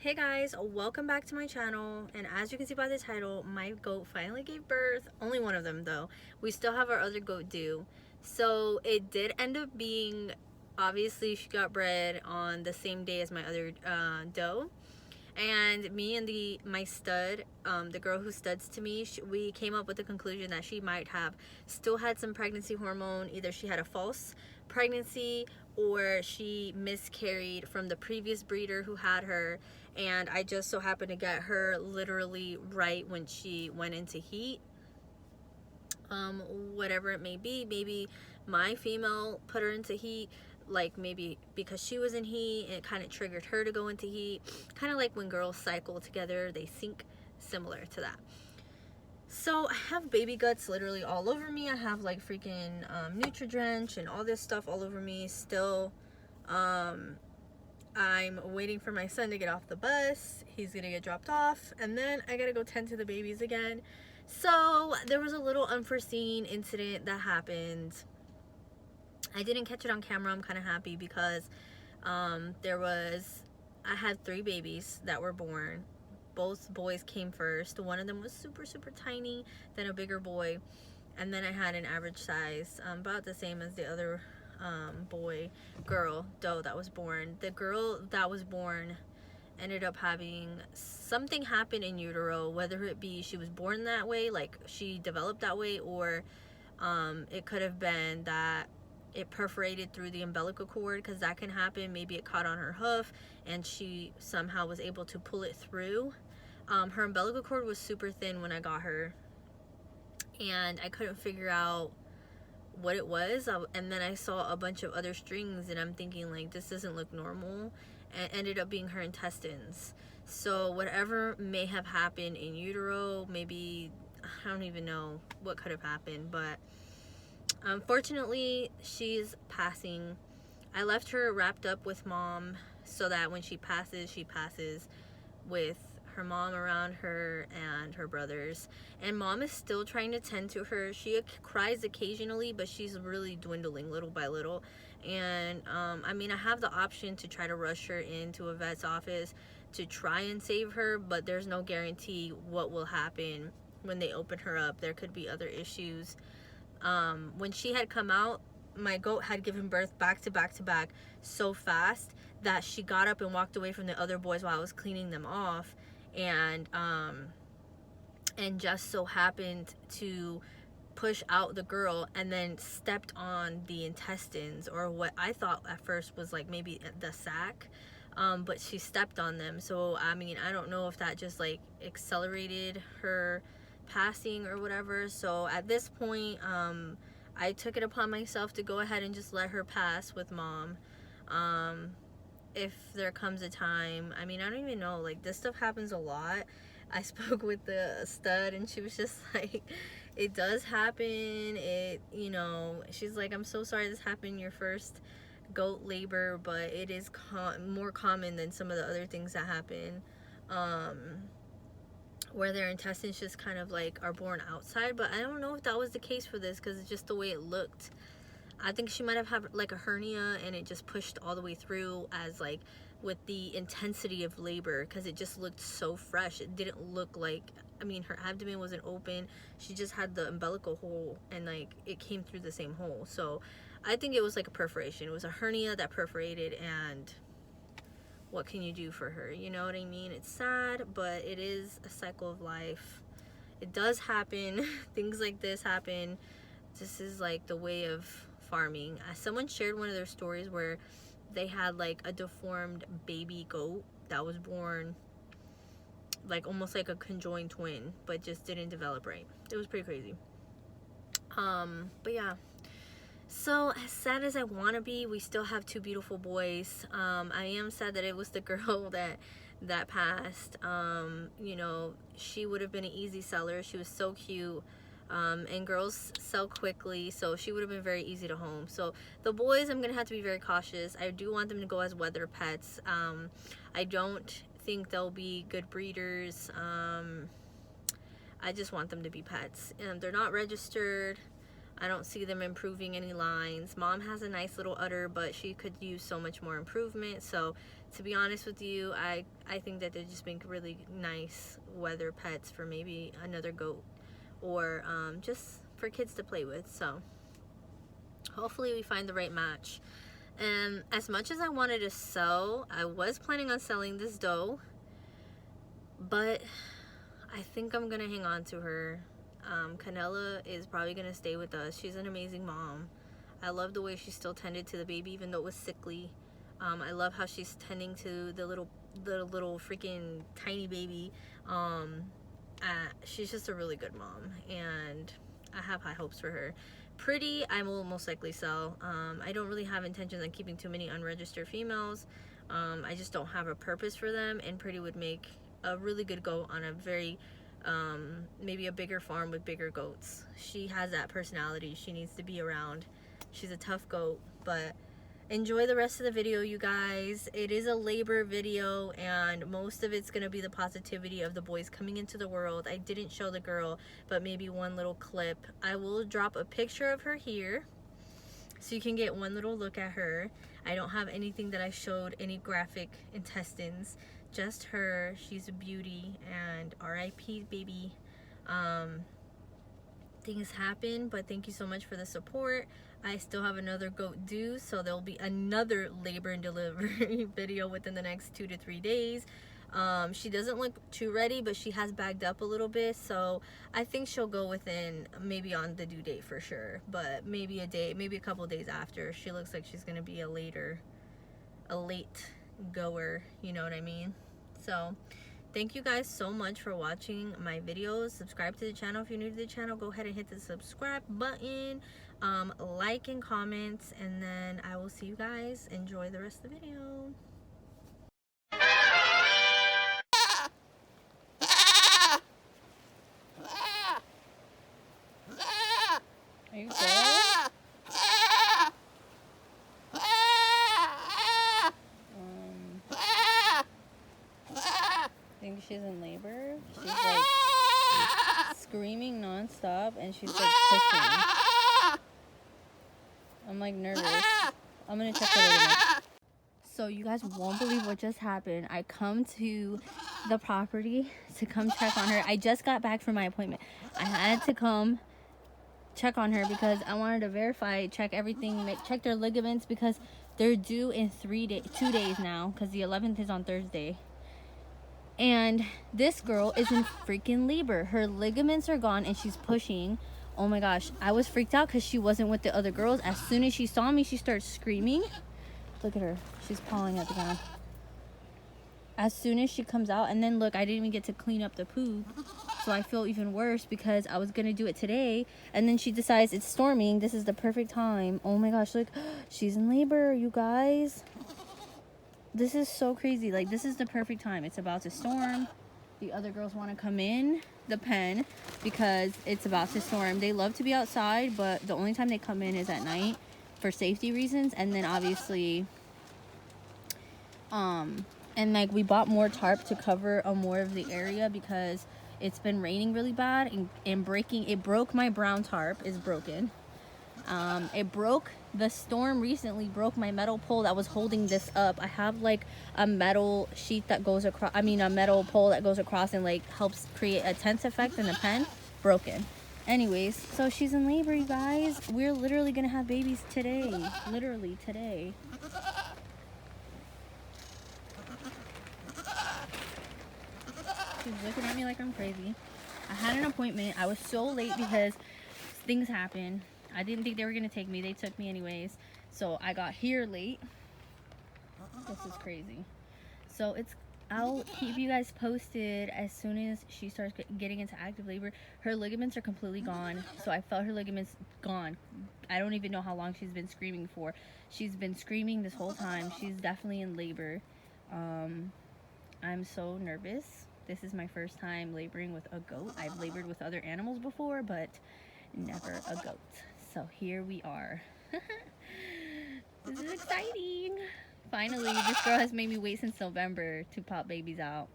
Hey guys, welcome back to my channel, and as you can see by the title, my goat finally gave birth. Only one of them though. We still have our other goat due. So it did end up being, obviously she got bred on the same day as my other doe. And me and my stud, the girl who studs to me, we came up with the conclusion that she might have still had some pregnancy hormone. Either she had a false pregnancy or she miscarried from the previous breeder who had her, and I just so happened to get her literally right when she went into heat. Whatever it may be, maybe my female put her into heat, like maybe because she was in heat, it kind of triggered her to go into heat, kind of like when girls cycle together, they sync, similar to that. So I have baby guts literally all over me. I have like freaking Nutri-Drench and all this stuff all over me still. I'm waiting for my son to get off the bus. He's gonna get dropped off, and then I gotta go tend to the babies again. So there was a little unforeseen incident that happened. I didn't catch it on camera. I'm kind of happy because I had 3 babies that were born. Both boys came first. One of them was super tiny, then a bigger boy, and then I had an average size, about the same as the other girl doe that was born. The girl that was born ended up having something happen in utero, whether it be she was born that way, like she developed that way, or it could have been that it perforated through the umbilical cord, because that can happen. Maybe it caught on her hoof and she somehow was able to pull it through. Her umbilical cord was super thin when I got her, and I couldn't figure out what it was, and then I saw a bunch of other strings, and I'm thinking like, this doesn't look normal, and it ended up being her intestines. So whatever may have happened in utero, maybe, I don't even know what could have happened, but unfortunately she's passing. I left her wrapped up with mom so that when she passes with her mom around her and her brothers, and mom is still trying to tend to her. She cries occasionally, but she's really dwindling little by little. And I mean, I have the option to try to rush her into a vet's office to try and save her, but there's no guarantee what will happen when they open her up. There could be other issues. When she had come out, my goat had given birth back to back to back so fast that she got up and walked away from the other boys while I was cleaning them off, and just so happened to push out the girl and then stepped on the intestines, or what I thought at first was like maybe the sac, but she stepped on them. So I mean, I don't know if that just like accelerated her passing or whatever. So at this point, I took it upon myself to go ahead and just let her pass with mom. If there comes a time, I mean, I don't even know, like, this stuff happens a lot. I spoke with the stud, and she was just like, it does happen. She's like, I'm so sorry this happened your first goat labor, but it is more common than some of the other things that happen, where their intestines just kind of like are born outside. But I don't know if that was the case for this, because it's just the way it looked. I think she might have had like a hernia, and it just pushed all the way through, as like with the intensity of labor, because it just looked so fresh. It didn't look like, I mean, her abdomen wasn't open. She just had the umbilical hole, and like it came through the same hole. So I think it was like a perforation. It was a hernia that perforated, and what can you do for her? You know what I mean? It's sad, but it is a cycle of life. It does happen. Things like this happen. This is like the way of farming. Someone shared one of their stories where they had like a deformed baby goat that was born like almost like a conjoined twin, but just didn't develop right. It was pretty crazy. But yeah, so as sad as I want to be, we still have 2 beautiful boys. I am sad that it was the girl that passed. She would have been an easy seller. She was so cute. And girls sell quickly, so she would have been very easy to home. So the boys, I'm gonna have to be very cautious. I do want them to go as weather pets. I don't think they'll be good breeders. I just want them to be pets, and they're not registered. I don't see them improving any lines. Mom has a nice little udder, but she could use so much more improvement. So to be honest with you, I think that they're just being really nice weather pets for maybe another goat, or just for kids to play with. So hopefully we find the right match. And as much as I wanted to sell, I was planning on selling this doe, but I think I'm gonna hang on to her. Canella is probably gonna stay with us. She's an amazing mom. I love the way she still tended to the baby even though it was sickly. I love how she's tending to the little freaking tiny baby. She's just a really good mom, and I have high hopes for her. Pretty, I will most likely sell. I don't really have intentions on keeping too many unregistered females. I just don't have a purpose for them, and Pretty would make a really good goat on a very maybe a bigger farm with bigger goats. She has that personality. She needs to be around. She's a tough goat. But enjoy the rest of the video, you guys. It is a labor video, and most of it's gonna be the positivity of the boys coming into the world. I didn't show the girl, but maybe one little clip. I will drop a picture of her here so you can get one little look at her. I don't have anything that I showed, any graphic intestines, just her. She's a beauty, and RIP baby. Things happen, but thank you so much for the support. I still have another goat due, so there'll be another labor and delivery video within the next 2 to 3 days. She doesn't look too ready, but she has bagged up a little bit, so I think she'll go within, maybe on the due date for sure, but maybe a day, maybe a couple days after. She looks like she's gonna be a late goer, you know what I mean? So thank you guys so much for watching my videos. Subscribe to the channel if you're new to the channel. Go ahead and hit the subscribe button, like and comments, and then I will see you guys. Enjoy the rest of the video. Are you good? I think she's in labor. She's like screaming nonstop, and she's like pushing. I'm like nervous. I'm gonna check her later. So you guys won't believe what just happened. I come to the property to come check on her. I just got back from my appointment. I had to come check on her because I wanted to verify, check everything, check their ligaments, because they're due in 2 days now, because the 11th is on Thursday. And this girl is in freaking labor. Her ligaments are gone and she's pushing. Oh my gosh, I was freaked out because she wasn't with the other girls. As soon as she saw me, she starts screaming. Look at her, she's pawing at the ground. As soon as she comes out, and then look, I didn't even get to clean up the poop, so I feel even worse because I was gonna do it today, and then she decides it's storming. This is the perfect time. Oh my gosh, look, she's in labor, you guys. This is so crazy. Like, this is the perfect time. It's about to storm. The other girls want to come in the pen because it's about to storm. They love to be outside, but the only time they come in is at night for safety reasons. And then obviously and like we bought more tarp to cover more of the area because it's been raining really bad, and it broke my brown tarp. Is broken. The storm recently broke my metal pole that was holding this up. I have like a metal sheet that goes across, a metal pole that goes across and like helps create a tent effect in the pen. Broken. Anyways, so she's in labor, you guys. We're literally gonna have babies today. Literally today. She's looking at me like I'm crazy. I had an appointment. I was so late because things happen. I didn't think they were gonna take me. They took me anyways. So I got here late. This is crazy. So I'll keep you guys posted as soon as she starts getting into active labor. Her ligaments are completely gone. So I felt her ligaments gone. I don't even know how long she's been screaming for. She's been screaming this whole time. She's definitely in labor. I'm so nervous. This is my first time laboring with a goat. I've labored with other animals before, but never a goat. So here we are. This is exciting. Finally, this girl has made me wait since November to pop babies out.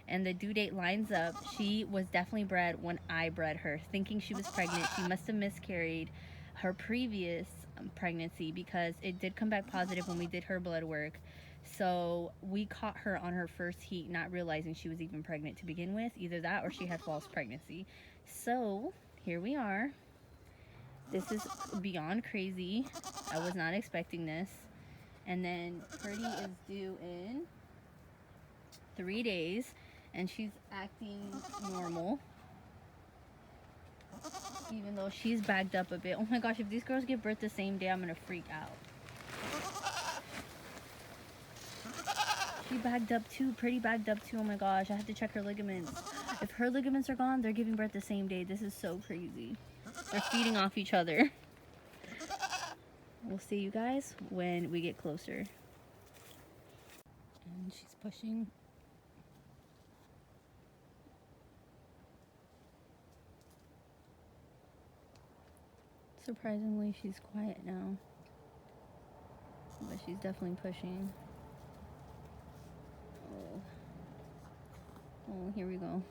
and the due date lines up. She was definitely bred when I bred her, thinking she was pregnant. She must have miscarried her previous pregnancy because it did come back positive when we did her blood work. So we caught her on her first heat, not realizing she was even pregnant to begin with. Either that or she had false pregnancy. So here we are. This is beyond crazy. I was not expecting this. And then Purdy is due in 3 days, and she's acting normal, even though she's bagged up a bit. Oh my gosh, if these girls give birth the same day, I'm gonna freak out. She bagged up too, pretty bagged up too. Oh my gosh, I have to check her ligaments. If her ligaments are gone, they're giving birth the same day. This is so crazy. They're feeding off each other. We'll see you guys when we get closer. And she's pushing. Surprisingly, she's quiet now, but she's definitely pushing. Oh, here we go.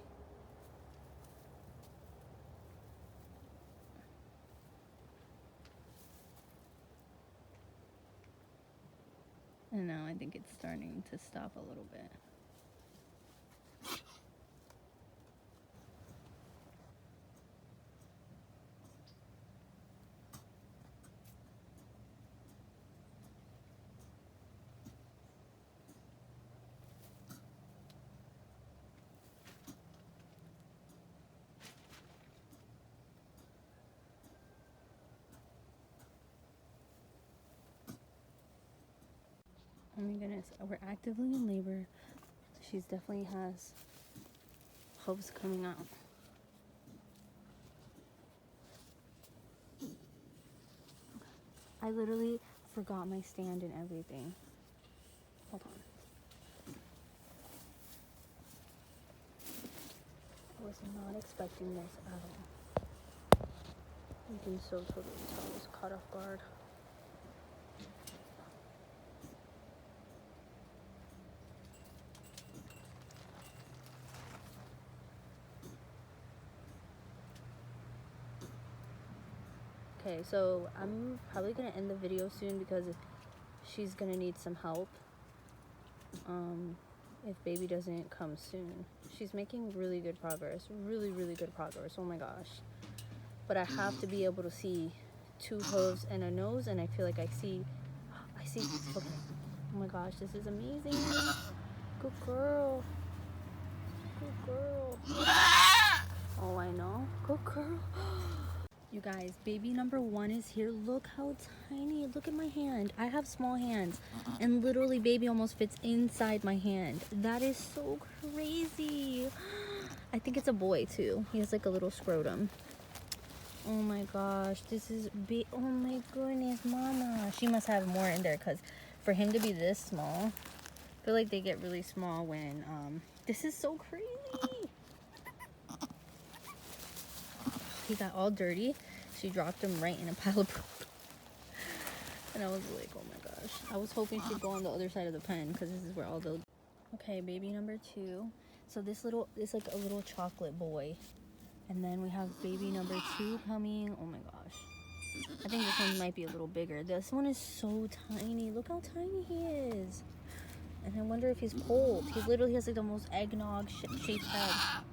And now I think it's starting to stop a little bit. Oh my goodness, we're actively in labor. She's definitely has hopes coming out. I literally forgot my stand and everything. Hold on. I was not expecting this at all. You can so totally tell I was caught off guard. Okay, so I'm probably gonna end the video soon because she's gonna need some help if baby doesn't come soon. She's making really good progress, really good progress. Oh my gosh. But I have to be able to see 2 hooves and a nose, and I feel like I see okay. Oh my gosh, this is amazing. Good girl. Good girl. Oh, I know. Good girl. You guys, baby number 1 is here. Look how tiny. Look at my hand. I have small hands, and literally baby almost fits inside my hand. That is so crazy. I think it's a boy too. He has like a little scrotum. Oh my gosh, this is big. Oh my goodness, mama. She must have more in there, because for him to be this small, I feel like they get really small when this is so crazy. He got all dirty. She dropped him right in a pile of poop. And I was like, oh my gosh. I was hoping she'd go on the other side of the pen, because this is where all the... Okay, baby number 2. So this like a little chocolate boy. And then we have baby number 2 coming. Oh my gosh. I think this one might be a little bigger. This one is so tiny. Look how tiny he is. And I wonder if he's cold. He literally has like the most eggnog shaped head.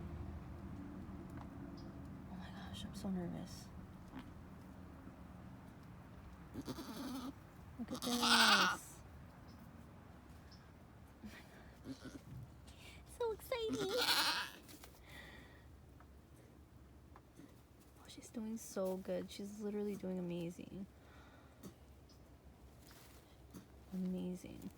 So nervous. Look at this. So exciting. Oh, she's doing so good. She's literally doing amazing. Amazing.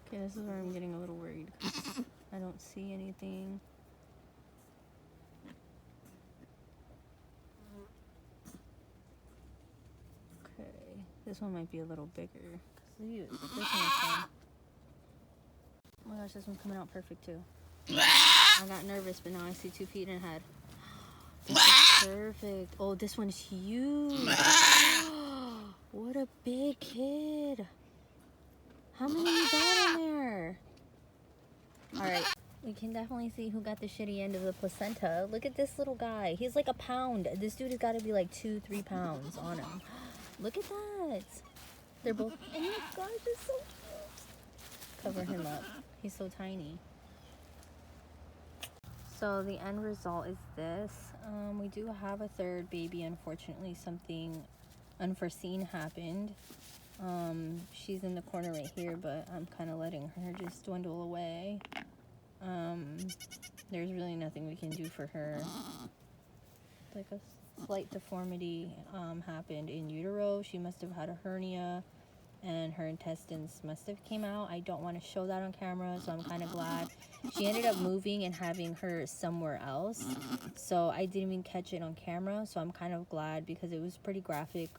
Okay, this is where I'm getting a little worried. I don't see anything. Okay, this one might be a little bigger. This one is fun. Oh my gosh, this one's coming out perfect too. I got nervous, but now I see 2 feet and a head. This is perfect. Oh, this one's huge. What a big kid. How many you got in there? Alright, we can definitely see who got the shitty end of the placenta. Look at this little guy. He's like a pound. This dude has got to be like 2-3 pounds on him. Look at that. They're both... Oh my gosh, it's so cute. Cover him up. He's so tiny. So the end result is this. We do have a third baby. Unfortunately, something unforeseen happened. She's in the corner right here, but I'm kind of letting her just dwindle away. There's really nothing we can do for her. Like a slight deformity happened in utero. She must have had a hernia and her intestines must have came out. I don't want to show that on camera, so I'm kind of glad. She ended up moving and having her somewhere else, so I didn't even catch it on camera, so I'm kind of glad because it was pretty graphic.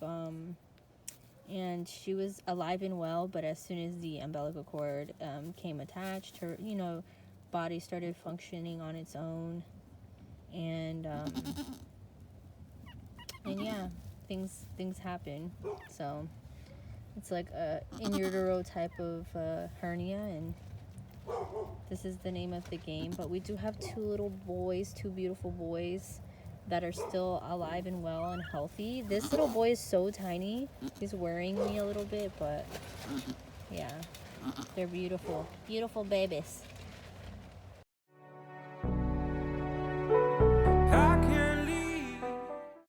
And she was alive and well, but as soon as the umbilical cord came attached, her, you know, body started functioning on its own, and yeah, things happen. So it's like a in utero type of hernia, and this is the name of the game. But we do have 2 little boys, 2 beautiful boys that are still alive and well and healthy. This little boy is so tiny. He's worrying me a little bit, but yeah, they're beautiful. Beautiful babies.